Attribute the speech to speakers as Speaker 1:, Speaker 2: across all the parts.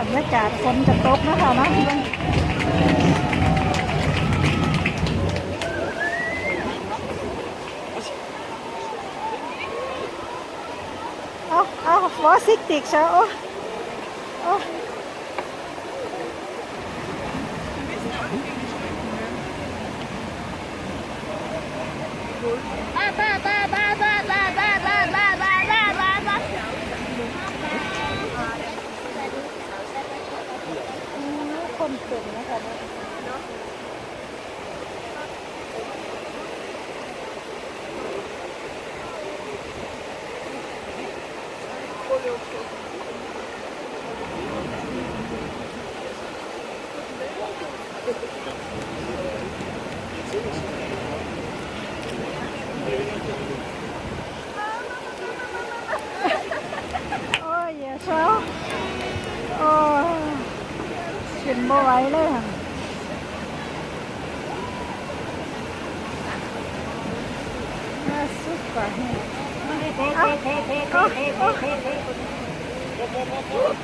Speaker 1: บรรยากาศฝนจะตกนะคะนะเอาวอสิติกใช่โอ้คนเต็มนะคะโอ้ยเช้าโอ้ขึ้นบ่ไหวเลยค่ะสุดกว่าไปพูด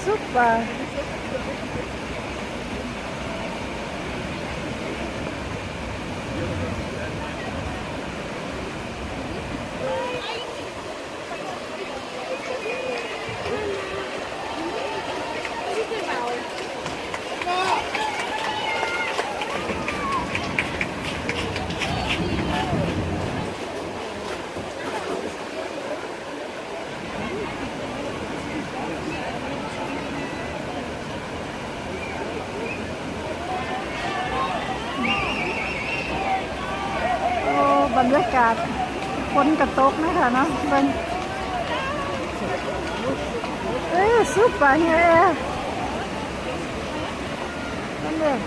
Speaker 1: superบรรยากาศฝนกระตกนะคะเนาะเป็นซุปเปอร์เฮียนั่นเลย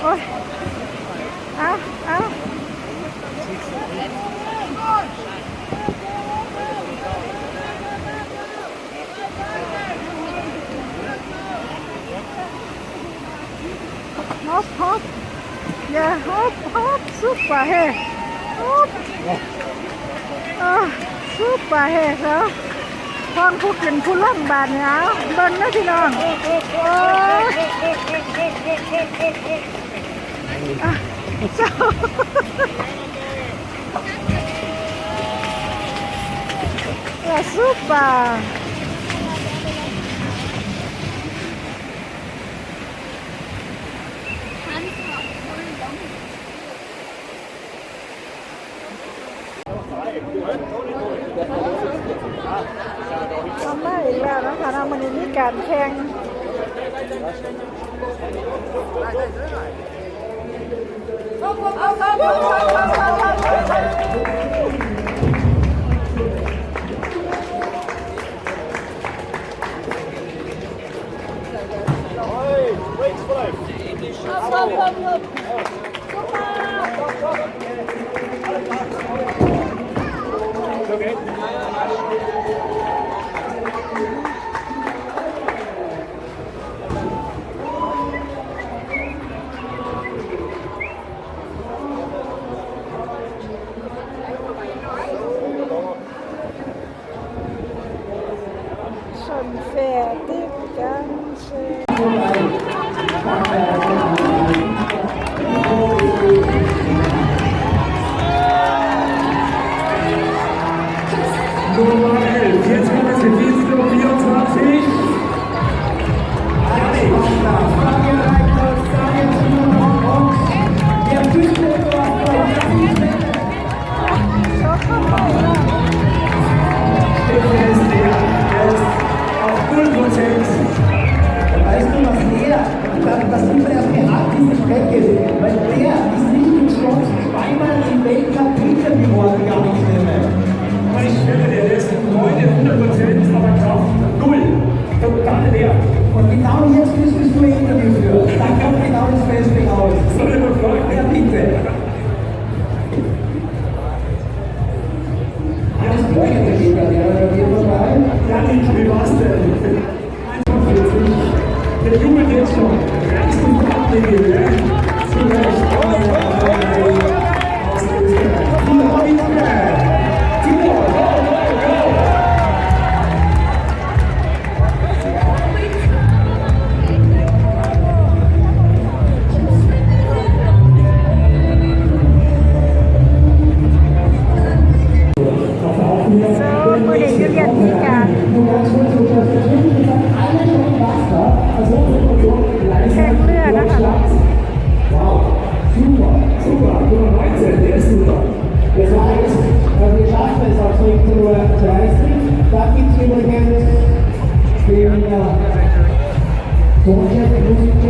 Speaker 1: โอ้ยเอาhop yeah hop super hey hop super hey ครับฟังผู้กินผู้ล่องบานเนี่ยเบิ้ลนะพี่น้องsuperทำได้อีกแล้วนะคะนะวันนี้มีการแข่งfertig ganz schön.
Speaker 2: Nummer 11, jetzt kommt es in Dienst Nummer 24. Weißt du, was jeder, das sind wir erst gehabt.
Speaker 1: มือเด็กเรียนที่การแข่งเรือนะคะ
Speaker 3: Das heißt, wir schaffen es auf 15:30. Da gibt es übrigens den Tonchef, Musiker